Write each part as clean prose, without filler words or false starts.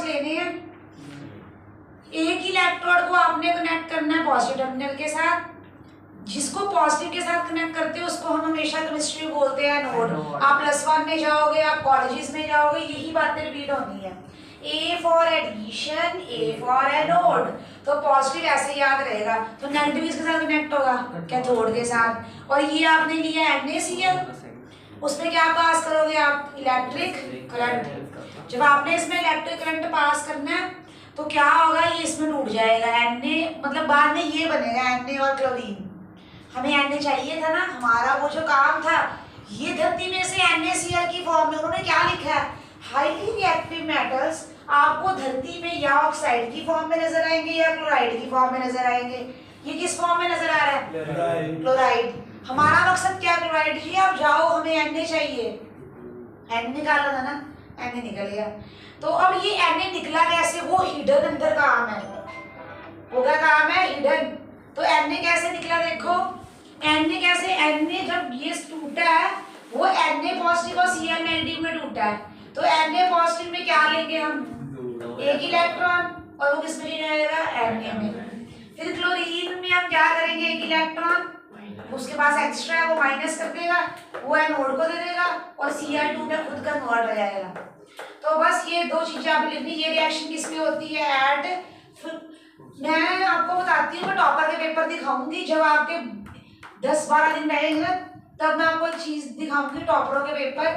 Electrodes लेने हैं। एक इलेक्ट्रोड को आपने कनेक्ट करना है पॉजिटिव टर्मिनल के साथ। जिसको पॉजिटिव के साथ कनेक्ट करते हैं उसको हम हमेशा केमिस्ट्री में बोलते हैं एनोड। आप +1 में जाओगे, आप कॉलेजेस में जाओगे, यही बातें रिपीट होनी है। A for addition, A for anode. तो पॉजिटिव ऐसे याद रहेगा, तो नेगेटिव इसके साथ कनेक्ट होगा कैथोड के साथ। और ये आपने लिया NaCl, उसमें क्या पास करोगे आप? Electric current. जब आपने इसमें इलेक्ट्रिक करंट पास करना है तो क्या होगा, ये इसमें टूट जाएगा। Na मतलब बाद में ये बनेगा Na और क्लोरीन। हमें Na चाहिए था ना, हमारा वो जो काम था, ये धरती में से NaCl की फॉर्म में उन्होंने क्या लिखा है, हाईली रिएक्टिव मेटल्स आपको धरती में या ऑक्साइड की फॉर्म में नजर आएंगे या क्लोराइड की फॉर्म में नजर आएंगे। ये किस फॉर्म में नजर आ रहा है? क्लोराइड। हमारा मकसद क्या क्लोराइड जी, आप जाओ, हमें Na चाहिए। Na निकालना था ना, Na निकल गया। तो अब ये Na निकला कैसे? वो हिडन अंदर काम है, वो क्या काम है? हिडन। तो Na कैसे निकला देखो, Na कैसे, Na जब ये टूटा है वो Na पॉजिटिव और Cl नेगेटिव में टूटा है। तो Na पॉजिटिव में क्या लेंगे हम? एक इलेक्ट्रॉन, और वो किस में जाएगा? Na में। फिर क्लोरीन में हम क्या करेंगे? एक इलेक्ट्रॉन, उसके पास एक्स्ट्रा है, वो माइनस कर देगा, वो एनोड को दे देगा और Cl2 में खुद कन्वर्ट हो जाएगा। तो बस ये दो चीजें आप लिखनी। ये रिएक्शन किसमें होती है? मैं आपको बताती हूँ, मैं टॉपर के पेपर दिखाऊंगी जब आपके 10-12 दिन रहेंगे ना, तब मैं आपको चीज दिखाऊंगी टॉपरों के पेपर।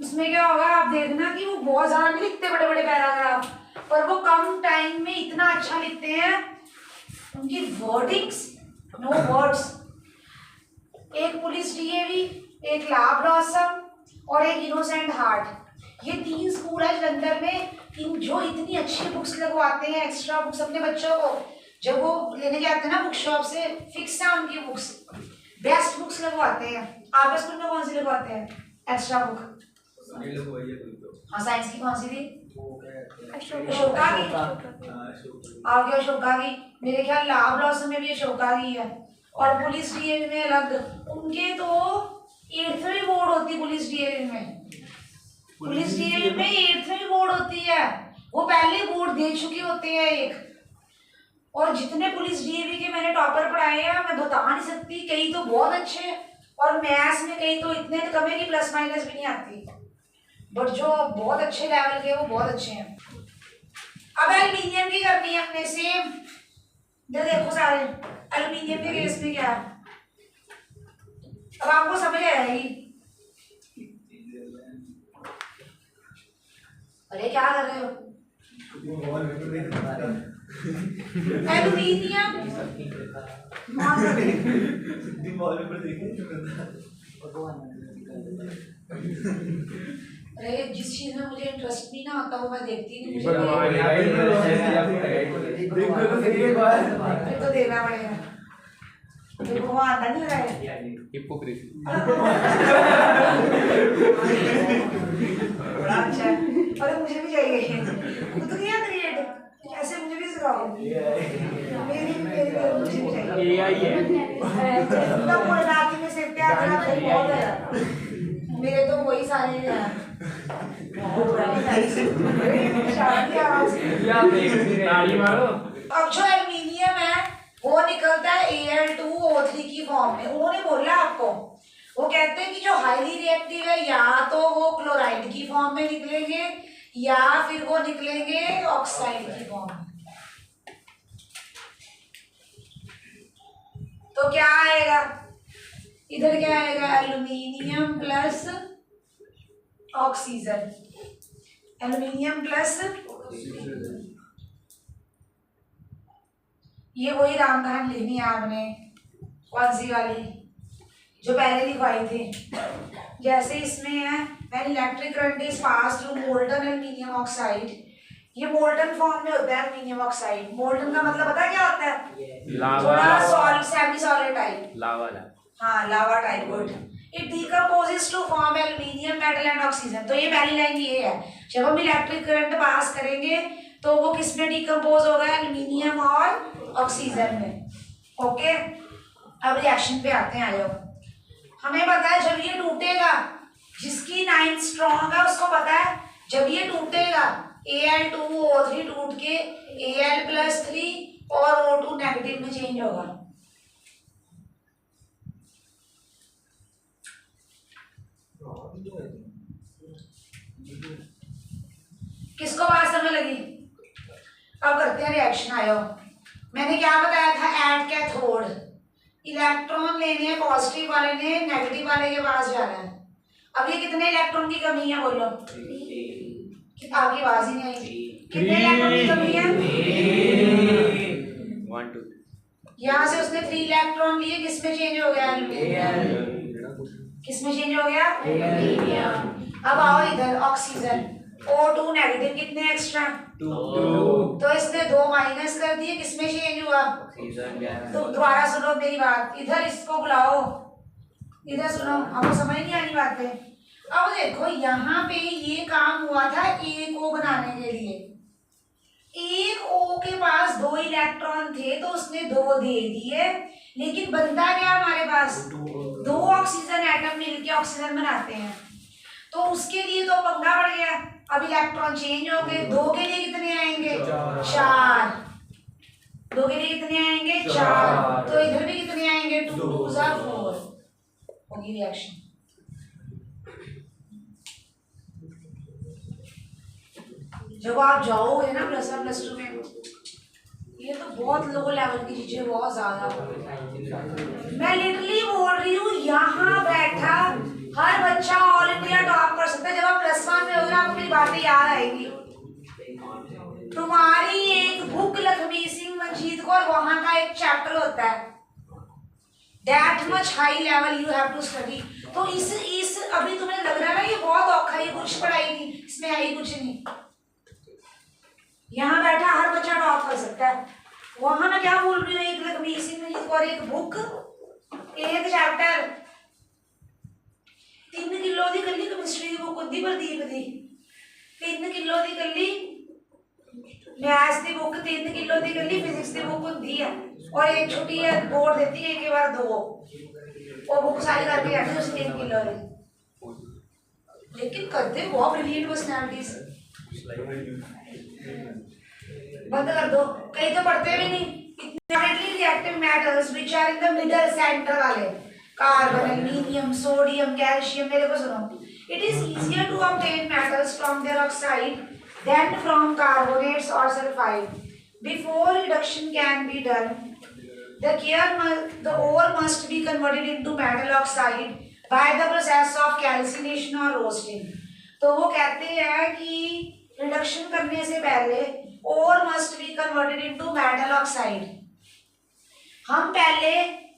उसमें क्या होगा आप देखना कि वो बहुत ज्यादा नहीं लिखते बड़े बड़े पैराग्राफ, पर वो कम टाइम में इतना अच्छा लिखते हैं। उनकी वर्डिंग्स, नो वर्ड्स। एक पुलिस डीएवी, एक ला ब्लॉसम और एक इनोसेंट हार्ट, ये 3 स्कूल है जलंधर में। इन जो इतनी अच्छी बुक्स लगवाते हैं, एक्स्ट्रा बुक्स अपने बच्चों को जब वो लेने जाते हैं ना बुक शॉप से, फिक्स है उनकी बुक्स, बेस्ट बुक्स लगवाते हैं। आपके स्कूल में कौन सी लगवाते हैं एक्स्ट्रा बुक? हाँ, साइंस की कौन सी थी? अशोका की। आगे अशोका की, मेरे ख्याल ला ब्लॉसम में भी अशोका की है, और पुलिस डीएवी में अलग। उनके तो 8वीं बोर्ड होती पुलिस डीएवी में। पुलिस डीएवी में 8वीं बोर्ड होती है, वो पहले बोर्ड दे चुके होते हैं एक। और जितने पुलिस डीएवी के मैंने टॉपर पढ़ाए हैं मैं बता नहीं सकती, कई तो बहुत अच्छे, और मैथ्स में कई तो इतने कम है कि प्लस माइनस भी नहीं आती, बट जो बहुत अच्छे लेवल के वो बहुत अच्छे हैं। अब एल्यूमिनियम की करनी है हमने सेम। देखो सारे एल्यूमिनियम के केस में क्या है, अब आपको समझ आएगी। अरे क्या कर रहे हो? एल्यूमिनियम अरे जिस चीज में मुझे इंटरेस्ट भी ना आता वो मैं देखती नहीं, मुझे तो देना पड़ेगा। देखो वो आता नहीं रहा है, हिपोक्रेसी। बड़ा अच्छा है, अरे मुझे भी चाहिए। खुद किया क्रिएट, कैसे मुझे भी सिखाओ। मेरी मुझे भी चाहिए। एआई है तो कोई रात में सिर्फ क्या करा भाई, बहुत है मेरे तो वही सारे हैं। अब जो एल्यूमिनियम है वो निकलता है Al2O3 की फॉर्म में। उन्होंने बोला आपको, वो कहते हैं कि जो हाईली रिएक्टिव है या तो वो क्लोराइड की फॉर्म में निकलेंगे या फिर वो निकलेंगे ऑक्साइड की फॉर्म में। तो क्या आएगा इधर, क्या आएगा? Aluminium plus oxygen, aluminium plus, ये वही राम कहानी लिखनी है आपने। कौन सी वाली? जो पहले लिखवाई थी। जैसे इसमें है when electric current is pass through molten aluminium oxide, ये मोल्टन फॉर्म में होता है एल्यूमिनियम ऑक्साइड। मोल्टन का मतलब पता है क्या होता है? थोड़ा solid, semi solid type, lava. हाँ, lava type. Good. It decomposes to form aluminium metal and oxygen. तो ये पहली लाइन ये है, जब हम इलेक्ट्रिक करंट पास करेंगे तो वो किस में डिकम्पोज होगा? एल्यूमिनियम और ऑक्सीजन में। ओके, अब रिएक्शन पे आते हैं। आ जाओ। हमें पता है जब ये टूटेगा, जिसकी 9 स्ट्रॉन्ग है उसको पता है जब ये टूटेगा Al2O3 टूट के Al+3 और O2 नेगेटिव में चेंज होगा। किसको बात समझ लगी? अब करते हैं रिएक्शन। आयो, मैंने क्या बताया था? एट कैथोड इलेक्ट्रॉन लेने हैं, पॉजिटिव वाले ने नेगेटिव वाले के पास जाना है। अब ये कितने इलेक्ट्रॉन की कमी है बोलो? आपकी आवाज ही नहीं आई। कितने इलेक्ट्रॉन की कमी है? 1 2 यहाँ से उसने 3 इलेक्ट्रॉन लिए, किसमें चेंज हो गया? किसमें चेंज हो गया? अब आओ इधर, ऑक्सीजन O2 नेगेटिव, कितने एक्स्ट्रा? 2 तो इसने 2 माइनस कर दिए, किसमें चेंज हुआ? तो दोबारा सुनो मेरी बात, इधर इसको बुलाओ, इधर सुनो, आपको समझ नहीं आ रही बातें? अब देखो यहाँ पे ये काम हुआ था एक O बनाने के लिए। एक O के पास 2 इलेक्ट्रॉन थे तो उसने 2 दे दिए, लेकिन बनता क्या हमारे पास? 2 ऑक्सीजन एटम मिलके ऑक्सीजन बनाते हैं, तो उसके लिए तो पंगा बढ़ गया। अब इलेक्ट्रॉन चेंज हो गए। 2 के लिए कितने आएंगे? 4। 2 के लिए कितने आएंगे? 4। तो इधर भी कितने आएंगे? 2 2 4 होगी रिएक्शन। जब आप जाओगे ना +1 +2 में, ये तो बहुत लो लेवल की चीजें, बहुत ज्यादा। मैं लिटरली बोल रही हूँ, यहाँ बैठा हर बच्चा ऑल इंडिया टॉप कर सकता है। जब आप +1 में होगा आपको मेरी बातें याद आएगी। तुम्हारी एक बुक लखमी सिंह मंजीत कौर, वहां का एक चैप्टर होता है, that much high level you have to study. तो इस अभी तुम्हें लग रहा है ना ये बहुत औखा, ये कुछ पढ़ाई नहीं, इसमें है ही कुछ नहीं। यहाँ बैठा हर बच्चा टॉप कर सकता है। वहां मैं क्या बोल रही हूँ, एक लखमी सिंह मंजीत कौर, एक बुक, एक चैप्टर, 3 किलो दी कली केमिस्ट्री की बुक होती प्रदीप दी, 3 किलो दी कली मैथ्स की बुक, 3 किलो दी कली फिजिक्स की बुक होती है, और एक छोटी बोर्ड देती है, एक बार 2 वो बुक सारी करके जाती है, उसकी 3 किलो है। लेकिन करते बहुत ब्रिलियंट पर्सनालिटीज। बंद कर दो, कहीं तो पढ़ते भी नहीं। इतने reactive metals which are in the middle centre वाले, कार्बन, एल्यूमिनियम, सोडियम, कैल्शियम, मेरे को सुनो, it is easier to obtain metals from their oxide than from carbonates और sulphide. Before reduction can be done, the ore must be converted into metal oxide by the process of calcination or roasting। तो वो कहते हैं कि reduction करने से पहले ore must be converted into metal oxide। हम पहले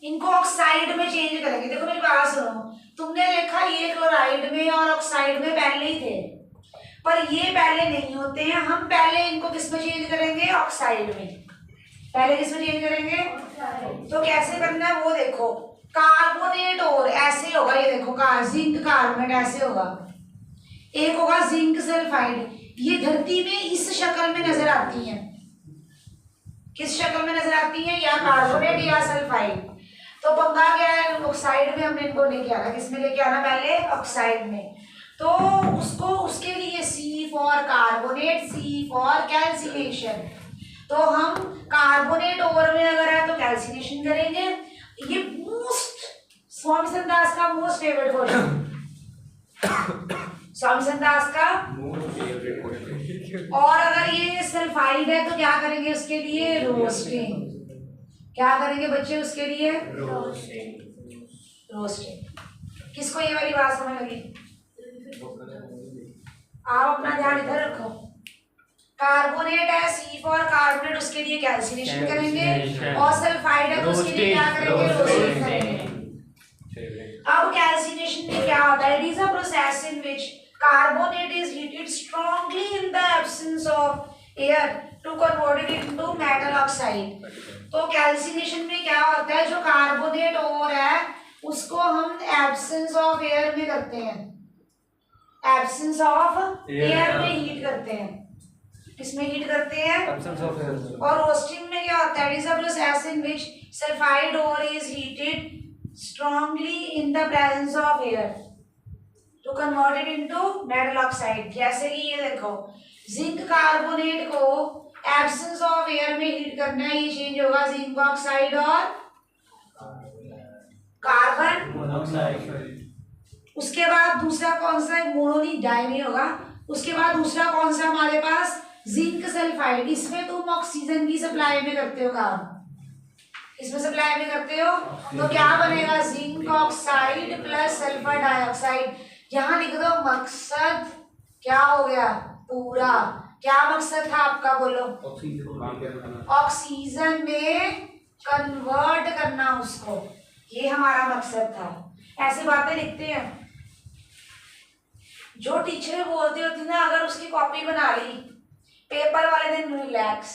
इनको ऑक्साइड में चेंज करेंगे। देखो मेरी बात सुनो, तुमने देखा ये क्लोराइड में और ऑक्साइड में पहले ही थे, पर ये पहले नहीं होते हैं। हम पहले इनको किस में चेंज करेंगे? ऑक्साइड में। पहले किस में चेंज करेंगे? तो कैसे करना है वो देखो, कार्बोनेट और ऐसे होगा, ये देखो जिंक कार्बोनेट ऐसे होगा, एक होगा जिंक सल्फाइड। ये धरती में इस शक्ल में नजर आती हैं। किस शक्ल में नजर आती हैं? या कार्बोनेट या सल्फाइड। तो पंगा क्या है? ऑक्साइड में हमने इनको लेके आना। किस में लेके आना? पहले ऑक्साइड में। तो उसको उसके लिए C for carbonate, C for calcination. तो हम कार्बोनेट ओर में अगर है तो कैल्सिनेशन करेंगे। ये मोस्ट स्वामी संदास का मोस्ट फेवरेट क्वेश्चन, स्वामी संदास का मोस्ट फेवरेट क्वेश्चन। और अगर ये सल्फाइड है तो क्या करेंगे उसके लिए? रोस्टिंग। क्या करेंगे बच्चे उसके लिए? रोस्टिंग। किसको ये वाली बात समझ लगी? आप अपना ध्यान इधर रखो। कार्बोनेट है, C फॉर कार्बोनेट, उसके लिए कैल्सिनेशन करेंगे, और सल्फाइड है तो उसके लिए क्या करेंगे? रोस्टिंग करेंगे। अब कैल्सिनेशन में क्या होता है? It is a process in which carbonate is heated strongly in the absence of air to convert it into metal oxide. तो कैल्सिनेशन में क्या होता है? जो कार्बोनेट और है उसको हम एब्सेंस ऑफ एयर में करते हैं, एब्सेंस ऑफ एयर में हीट करते हैं। किसमें हीट करते हैं? Absence of air. और रोस्टिंग में क्या होता है? It is a process in which sulphide ore is heated strongly in the presence of air. To convert it into metal oxide. जैसे कि ये देखो, जिंक कार्बोनेट को एब्सेंस ऑफ एयर में हीट करना है, ये चेंज होगा जिंक ऑक्साइड और कार्बन मोनोऑक्साइड। उसके बाद दूसरा कौन सा है, मोनो डाई नहीं होगा। उसके बाद दूसरा कौन सा हमारे पास, जिंक सल्फाइड। इसमें तुम ऑक्सीजन की सप्लाई में करते हो काम, इसमें सप्लाई में करते हो, तो क्या बनेगा, zinc oxide plus sulphur dioxide. यहां लिख दो मकसद क्या हो गया पूरा। क्या मकसद था आपका, बोलो, ऑक्सीजन में कन्वर्ट करना उसको, ये हमारा मकसद था। ऐसी बातें लिखते हैं जो टीचर बोलती होती ना, अगर उसकी कॉपी बना ली पेपर वाले दिन रिलैक्स,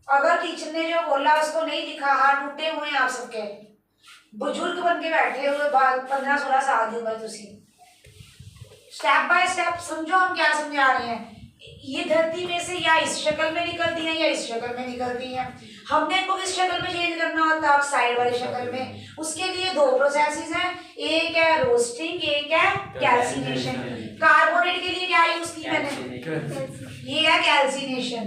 अगर टीचर ने जो बोला उसको नहीं लिखा, हाथ टूटे हुए हैं आप सबके, बुजुर्ग बन के बैठे हुए 15-16 साल की उम्र, तुसी स्टेप बाय स्टेप समझो हम क्या समझा रहे हैं। ये धरती में से या इस शक्ल में निकलती है या इस शक्ल में निकलती है। हमने इनको किस शक्ल में चेंज करना होता है, ऑक्साइड वाली शक्ल में। उसके लिए दो प्रोसेसेस हैं, एक है रोस्टिंग, एक है कैल्सिनेशन। कार्बोनेट के लिए क्या यूज की मैंने, ये है कैल्सिनेशन,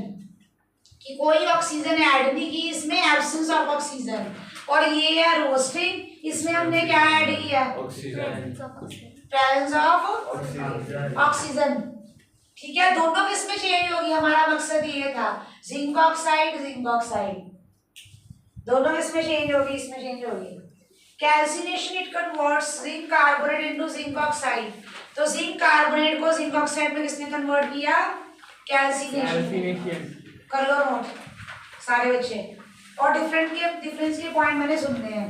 कि कोई ऑक्सीजन ऐड नहीं की इसमें, एब्सेंस ऑफ ऑक्सीजन। और ये है रोस्टिंग, इसमें हमने क्या ऐड किया, प्रेजेंस ऑफ ऑक्सीजन। ठीक है, दोनों किस में चेंज होगी, हमारा मकसद ये था, जिंक ऑक्साइड दोनों किस में चेंज होगी, इसमें चेंज होगी। Calcination, it converts zinc carbonate into zinc oxide. तो जिंक कार्बोनेट को जिंक ऑक्साइड में किसने कन्वर्ट किया, कैल्सिनेशन। कर लो नोट सारे बच्चे, और डिफरेंस के पॉइंट मैंने सुनने हैं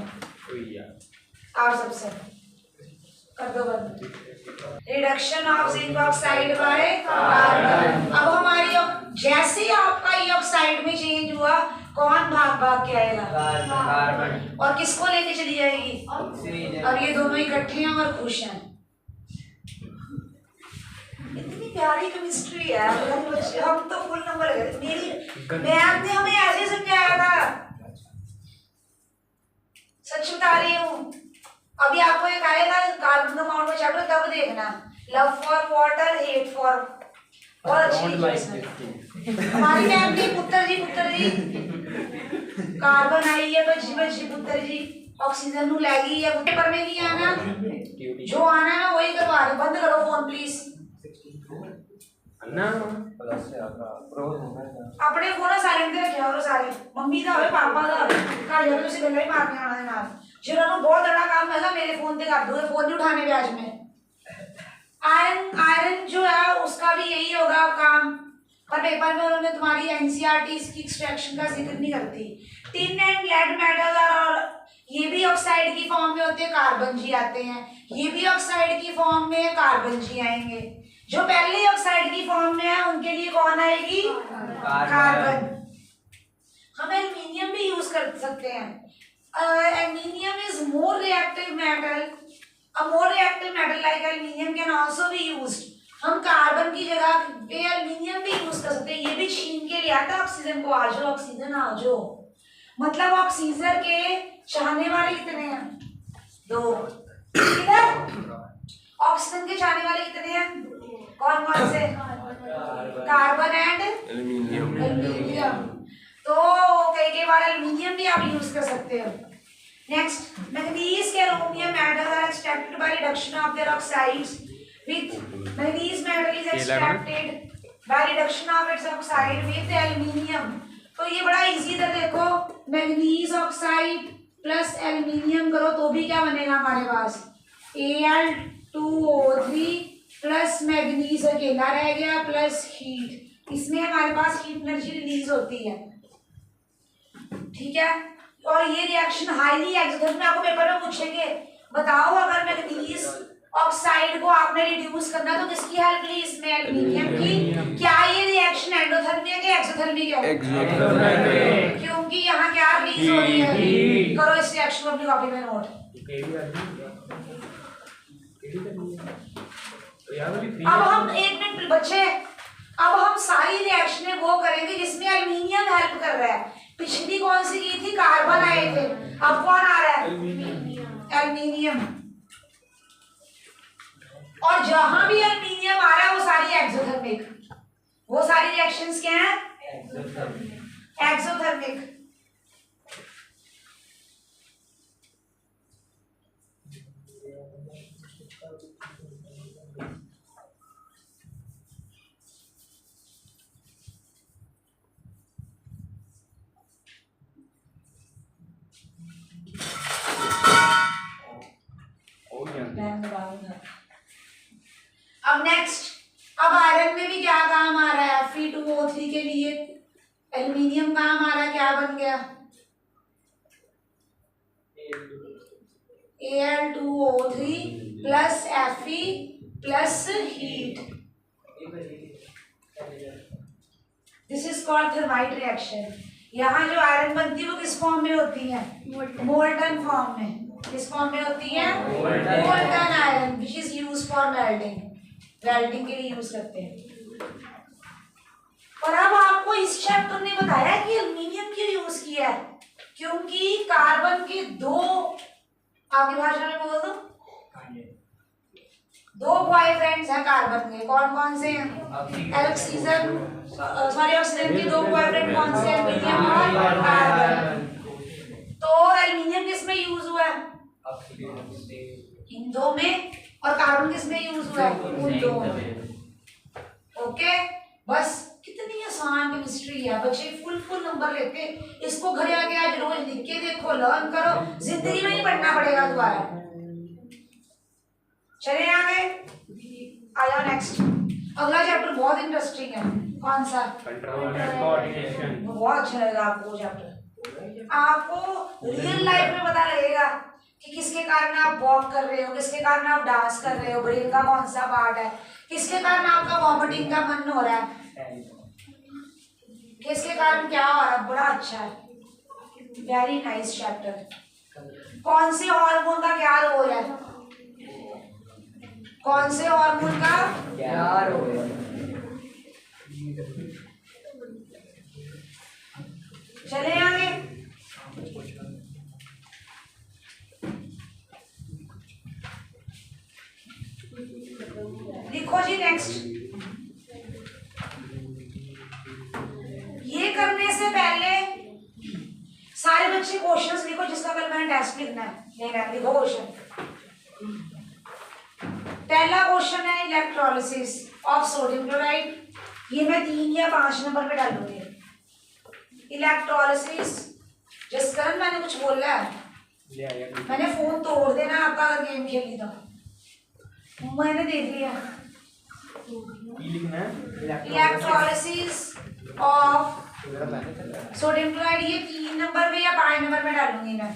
आप सबसे, कर दो बंद। Reduction of zinc oxide by carbon. अब हमारी जैसे ही आपका ये ऑक्साइड में चेंज हुआ, कौन भाग भाग के आएगा, कार्बन, और किसको लेके चली जाएगी, ऑक्सीजन। और ये दोनों इकट्ठे हैं और खुश हैं। इतनी प्यारी केमिस्ट्री है बच्चे, हम तो फुल नंबर लगे। मेरी मैम ने हमें ऐसे समझाया था, सच बता रही हूँ। अभी आपको एक आएगा कार्बन कंपाउंड में चैप्टर, तब देखना, love for water, hate for, बहुत अच्छी हमारी मैम ने पुत्र जी कार्बन आई है बच्ची पुत्र जी, ऑक्सीजन नु लगी है, पेपर में नहीं आना, जो आना है ना वही करवा रहे। बंद करो फोन प्लीज, अपने फोन साइलेंट ते रखिया करो सारे, मम्मी दा होवे पापा दा होवे, घर जाके तुसी गल्लां ही मारने आना दे नाल। जिन्होंने बहुत बड़ा काम है ना, मेरे फोन पे कर दो, फोन नहीं उठाने ब्याज में। आयरन जो है उसका भी यही होगा काम, पर पेपर में उन्होंने तुम्हारी एनसीईआरटी की एक्सट्रैक्शन का जिक्र नहीं करती। टिन एंड लेड मेटल और ये भी ऑक्साइड की फॉर्म में होते हैं, कार्बन जी आते हैं। ये भी ऑक्साइड की फॉर्म में कार्बन जी आएंगे। जो पहले ऑक्साइड की फॉर्म में है उनके लिए कौन आएगी, कार्बन। हम एल्युमिनियम भी यूज कर सकते हैं। Aluminium is more reactive metal. A more reactive metal like aluminium can also be used. हम कार्बन की जगह पे एल्युमिनियम भी यूज कर सकते हैं। ये भी छीन के ले आता ऑक्सीजन को, आ जाओ ऑक्सीजन आ जाओ। मतलब ऑक्सीजन के चाहने वाले कितने हैं, दो। किधर ऑक्सीजन के चाहने वाले कितने हैं, कौन कौन से, कार्बन एंड एल्युमिनियम। तो कई बार एल्युमिनियम भी आप यूज कर सकते हो। नेक्स्ट, मैग्नीज के aluminium metal are extracted by reduction of their oxides with manganese metal is extracted by reduction of its oxide with aluminium. तो ये बड़ा इजी था, देखो मैग्नीज ऑक्साइड प्लस एल्युमिनियम करो तो भी क्या बनेगा हमारे पास, Al2O3 प्लस मैग्नीज अकेला रह गया प्लस हीट। इसमें हमारे पास हीट एनर्जी रिलीज होती है, ठीक है। और ये रिएक्शन हाईली एक्सोथर्मिक में आपको पेपर में पूछेंगे, बताओ अगर मैग्नीज ऑक्साइड को आपने रिड्यूस करना तो किसकी हेल्प ली, इसमें एल्युमिनियम की। क्या ये रिएक्शन एंडोथर्मिक है एक्सोथर्मिक है, एक्सोथर्मिक, क्योंकि यहाँ क्या रिलीज हो रही है। करो इस रिएक्शन को अपनी कॉपी में नोट। अब हम एक मिनट बच्चे, अब हम सारी रिएक्शनें वो करेंगे जिसमें एल्युमिनियम हेल्प कर रहा है। पिछली कौन सी की थी, कार्बन आए थे, अब कौन आ रहा है, एल्युमिनियम। और जहां भी एल्यूमिनियम आ रहा है वो सारी एक्सोथर्मिक, वो सारी रिएक्शंस क्या है? एक्सोथर्मिक। अब नेक्स्ट, अब आयरन में भी क्या काम आ रहा है? Fe2O3 के लिए एल्यूमिनियम काम आ रहा है, क्या बन गया? Al2O3 plus Fe plus heat. This is called thermite reaction. यहाँ जो आयरन बनती है वो किस फॉर्म में होती है? मोल्टन फॉर्म में। किस फॉर्म में होती है? Molten iron, which is use for welding, welding के लिए यूज करते हैं। और अब आपको इस चैप्टर ने बताया कि एल्यूमिनियम क्यों यूज किया है, क्योंकि कार्बन के दो, आपकी भाषा में बोल दो, दो बॉयफ्रेंड्स हैं कार्बन के। कौन कौन से हैं? ऑक्सीजन, सॉरी ऑक्सीजन के दो बॉयफ्रेंड कौन से हैं? एल्यूमिनियम और कार्बन। तो एल्यूमिनियम किस में यूज हुआ है? इन दो में। और कार्बन किस में यूज हुआ है? उन दो में। ओके, बस कितनी आसान केमिस्ट्री है, बच्चे फुल नंबर लेते। इसको घर आके आज रोज लिख के देखो, लर्न करो, जिंदगी में नहीं पढ़ना पड़ेगा दोबारा। चले आगे, आ जाओ नेक्स्ट। अगला चैप्टर बहुत इंटरेस्टिंग है। कौन सा? बहुत अच्छा लगेगा आपको वो चैप्टर। आपको रियल लाइफ में पता लगेगा कि किसके कारण आप वॉक कर रहे हो, किसके कारण आप डांस कर रहे हो, ब्रेन का कौन सा पार्ट है, किसके कारण आपका वॉमिटिंग का मन हो रहा है, किसके कारण क्या हो रहा है। बड़ा अच्छा है, वेरी नाइस चैप्टर। कौन से हार्मोन का क्या रोल है? कौन से हार्मोन का क्या रोल है? चले आगे। लिखो जी नेक्स्ट। ये करने से पहले सारे बच्चे क्वेश्चंस लिखो जिसका कल मैंने टेस्ट लिखना है। लिखो क्वेश्चन। पहला क्वेश्चन है इलेक्ट्रोलिसिस ऑफ सोडियम क्लोराइड। ये मैं 3 या 5 नंबर पे डालूंगी। इलेक्ट्रोलिसिस, जिसकरण मैंने कुछ बोला है, मैंने फोन तोड़ देना आपका अगर गेम खेली तो। मैंने देख लिया। इलेक्ट्रोलिसिस ऑफ सोडियम क्लोराइड, ये 3 नंबर पे या 5 नंबर में डालूंगी मैं।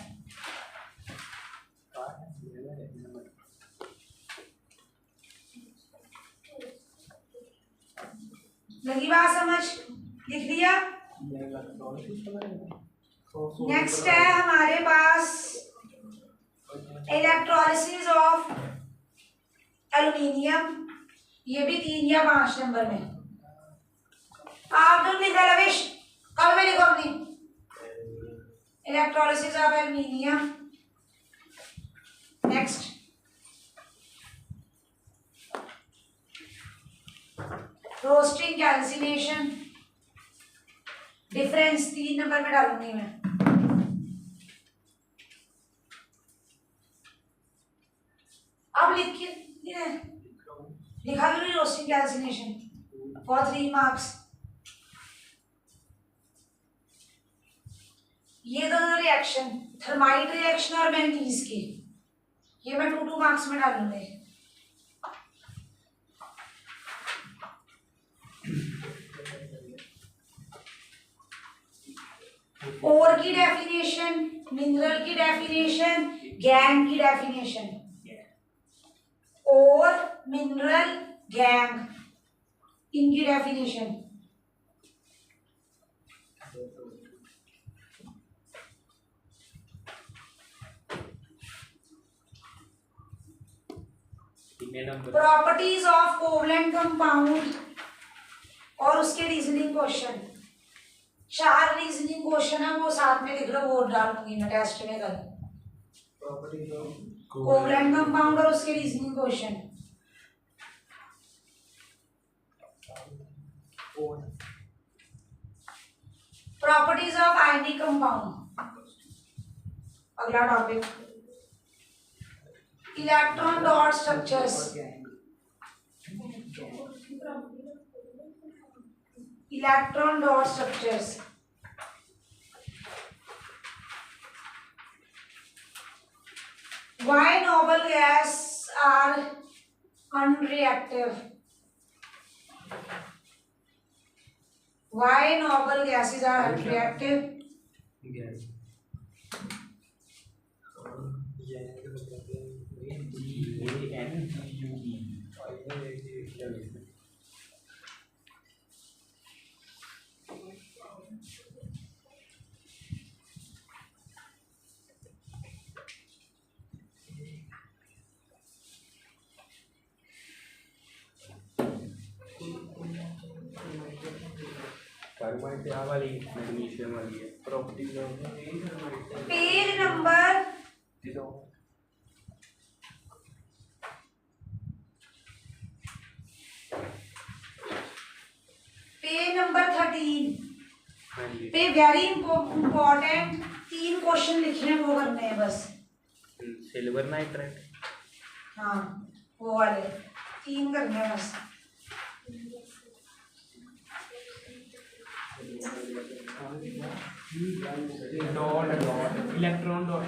लगी बात समझ? लिख लिया। नेक्स्ट है हमारे पास इलेक्ट्रोलिसिस ऑफ एल्यूमिनियम। ये भी 3 या 5 नंबर में। आप लोग लिखा लवेश, कब में लिखो अपनी electrolysis of aluminium. Next roasting calcination, difference 3 number में डालूंगी मैं। अब लिखिए, लिखा भी नहीं रोस्टिंग कैल्सिनेशन फॉर 3 मार्क्स। ये दोनों रिएक्शन, थर्माइट रिएक्शन और मैंगनीज की, ये मैं 2 मार्क्स में डालूंगी। ओर की डेफिनेशन, मिनरल की डेफिनेशन, गैंग की डेफिनेशन। ओर, मिनरल, गैंग, इनकी definition. Properties of covalent compound और उसके रीजनिंग क्वेश्चन। 4 रीजनिंग क्वेश्चन है, वो साथ में लिख लो, वो डालूंगी मैं टेस्ट में कल। कोवलेंट कंपाउंड और उसके reasoning question. Properties of ionic compound. अगला topic electron dot structures. Electron dot structures why noble gas are unreactive? Why noble gases are unreactive? Magnesium वाली है properties page number page number 13 पे very important 3 question लिखने हैं, वो करने हैं बस। सिल्वर नाइट्रेट, हाँ वो वाले 3 करने हैं बस। इलेक्ट्रॉन डॉट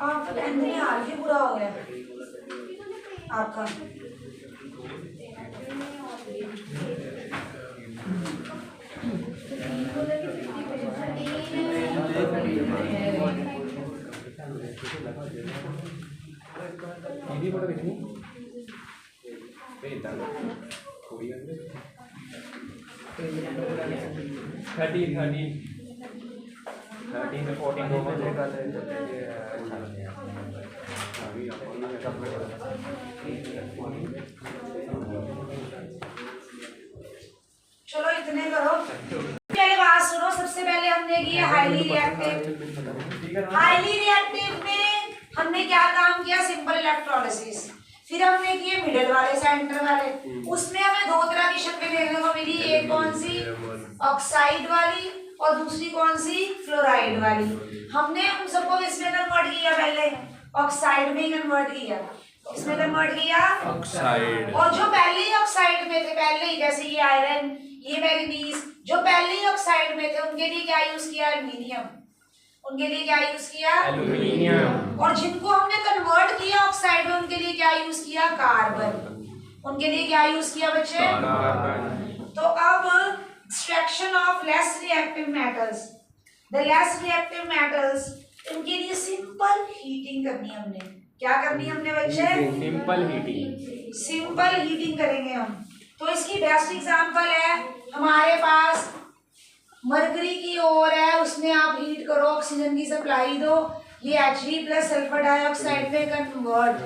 आपका पेन नहीं आ रही, पूरा हो गया आपका। चलो इतने करो। पहले बात सुनो, सबसे पहले हमने की हाईली रिएक्टिव। हाईली रिएक्टिव में हमने क्या काम किया? Simple electrolysis. फिर हमने किए मिडिल वाले, सेंटर वाले। उसमें हमें 2 तरह की शक्लें देखने को मिली, एक कौन सी ऑक्साइड वाली और दूसरी कौन सी फ्लोराइड वाली। हमने उन सबको इसमें कन्वर्ट किया, पहले ऑक्साइड में ही कन्वर्ट किया। इसमें कन्वर्ट किया ऑक्साइड। और जो पहले ही ऑक्साइड में थे, पहले ही, जैसे ये आयरन, ये मैग्नीज, जो पहले ही ऑक्साइड में थे उनके लिए क्या यूज किया? एल्यूमिनियम। उनके लिए क्या यूज किया? एल्यूमिनियम। और जिनको हमने कन्वर्ट किया ऑक्साइड में उनके लिए क्या यूज किया? कार्बन। उनके लिए क्या यूज किया बच्चे? कार्बन। तो अब extraction of less reactive metals. The less reactive metals, इनके लिए सिंपल हीटिंग करनी है हमने। क्या करनी है हमने बच्चे? Simple heating. सिंपल हीटिंग करेंगे हम। तो इसकी बेस्ट एग्जांपल है हमारे पास मरकरी की ओर है, उसमें आप हीट करो, ऑक्सीजन की सप्लाई दो, ये Hg प्लस सल्फर डाइऑक्साइड में convert,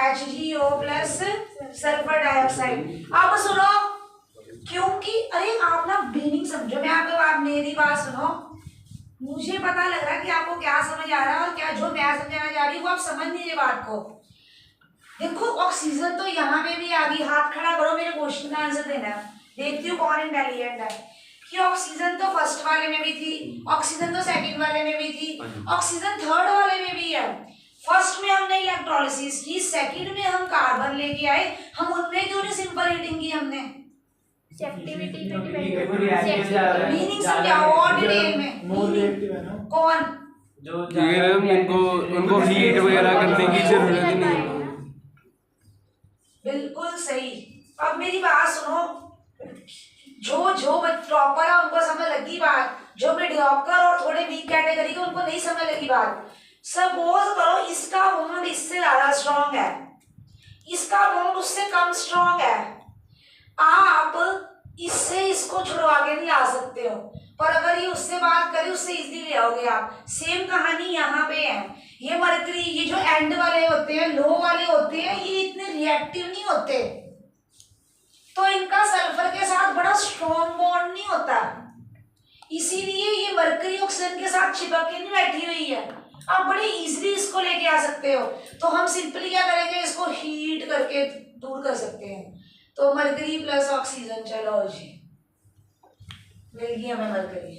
HgO plus sulphur dioxide. अब सुनो, क्योंकि अरे आप ना मीनिंग समझो, आप मेरी बात सुनो, मुझे पता लग रहा है कि आपको क्या समझ आ रहा है और क्या जो मैं समझाना चाह रही हूँ वो आप समझ नहीं रहे बात को। देखो ऑक्सीजन तो यहाँ पे भी आ गई, हाथ खड़ा करो, मेरे क्वेश्चन का आंसर देना है, देखती हूँ कौन इंटेलिजेंट है। कि ऑक्सीजन तो फर्स्ट वाले में भी थी, ऑक्सीजन तो सेकंड वाले में भी थी, ऑक्सीजन थर्ड वाले में भी है। फर्स्ट में हमने इलेक्ट्रोलिसिस की, सेकंड में हम कार्बन लेके आए, हम उनमें क्यों नहीं सिंपल हीटिंग की हमने? मीनिंग समझाओ और डिटेल में। कौन जो उनको हीट वगैरह करने की जरूरत ही नहीं है। बिल्कुल सही। अब मेरी बात सुनो, जो टॉपर है उनको समझ लगी बात, जो मीडियोकर और थोड़े वीक कैटेगरी के उनको नहीं समझ लगी बात। सपोज करो इसका बॉन्ड इससे ज्यादा स्ट्रॉन्ग है, इसका बॉन्ड उससे कम स्ट्रॉन्ग है, आप इससे इसको छुड़वा के नहीं ला सकते हो, पर अगर ये उससे बात करे उससे इजीली ले आओगे आप। सेम कहानी यहाँ पे है। ये मरकरी, ये जो एंड वाले होते हैं, लो वाले होते हैं, ये इतने रिएक्टिव नहीं होते, तो इनका सल्फर के साथ बड़ा स्ट्रॉन्ग बॉन्ड नहीं होता, इसीलिए ये मरकरी ऑक्सीजन के साथ चिपक के नहीं बैठी हुई है। आप बड़े इजीली इसको लेके आ सकते हो। तो हम सिंपली क्या करेंगे, इसको हीट करके दूर कर सकते हैं। तो मरकरी प्लस ऑक्सीजन, चलो जी मिल गई हमें मरकरी।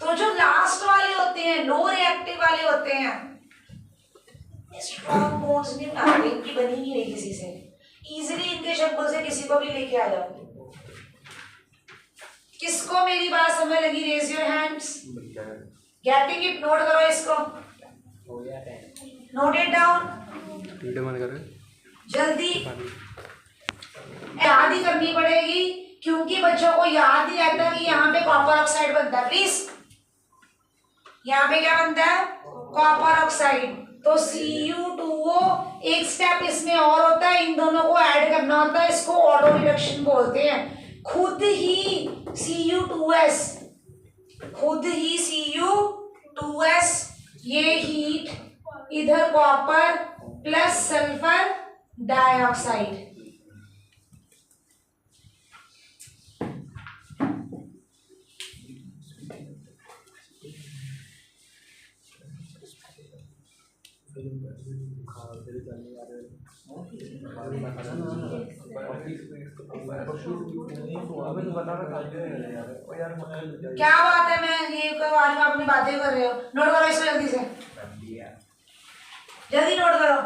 तो जो लास्ट वाले होते हैं, लो रिएक्टिव वाले होते हैं, स्ट्रॉन्ग बॉन्ड्स नहीं बनाते, इनकी बनी नहीं रही किसी से, इजीली इनके शब्दों से किसी को भी लेके आ जाओ। किसको मेरी बात समझ लगी? Raise your hands. Getting it, note करो इसको, नोट इट डाउन जल्दी, याद ही करनी पड़ेगी क्योंकि बच्चों को याद नहीं रहता कि यहाँ पे कॉपर ऑक्साइड बनता है। प्लीज यहाँ पे क्या बनता है? Copper oxide. तो Cu2O, एक स्टेप इसमें और होता है, इन दोनों को ऐड करना होता है, इसको ऑटो रिडक्शन बोलते हैं। खुद ही Cu2S, खुद ही Cu2S, ये हीट इधर कॉपर प्लस सल्फर डाइऑक्साइड, क्या बात है? मैं ये आज में अपनी बातें कर रहे हो, नोट करो इसको जल्दी से, जल्दी नोट करो।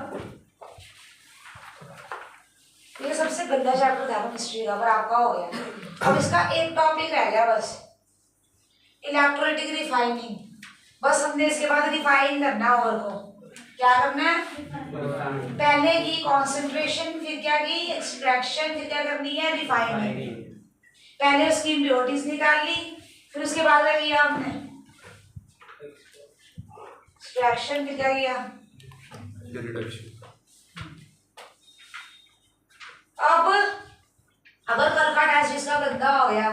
ये सबसे गंदा चैप्टर था केमिस्ट्री का, पर आपका हो गया। अब इसका एक टॉपिक रह गया बस, इलेक्ट्रोलाइटिक रिफाइनिंग। बस हमने इसके बाद रिफाइन करना है, और को क्या करना है? पहले की कॉन्सेंट्रेशन, फिर क्या की एक्सट्रैक्शन, फिर क्या करनी है? रिफाइनिंग। पहले उसकी इम्प्योरिटीज निकाल ली, फिर उसके बाद क्या किया हमने? एक्सट्रैक्शन, फिर क्या किया? अब अगर कल का टेस्ट जिसका गंदा हो गया,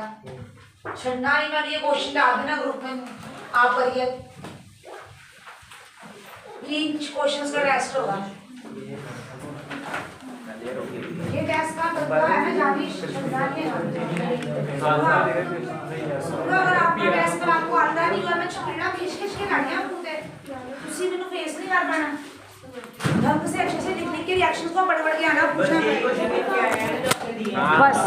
छन्ना नहीं, मैं ये क्वेश्चन डाल देना ग्रुप में, आप करिए। 3 क्वेश्चंस का टेस्ट होगा। ये टेस्ट का गंदा है ना, जानी छन्ना नहीं है। अगर आपका टेस्ट का आपको आता नहीं हुआ, मैं छन्ना खींच के गाड़ियां पूछते, उसी में फेस नहीं कर पाना। ढंग से अच्छे से लिख के रिएक्शंस को पढ़ के आना, पूछना बस।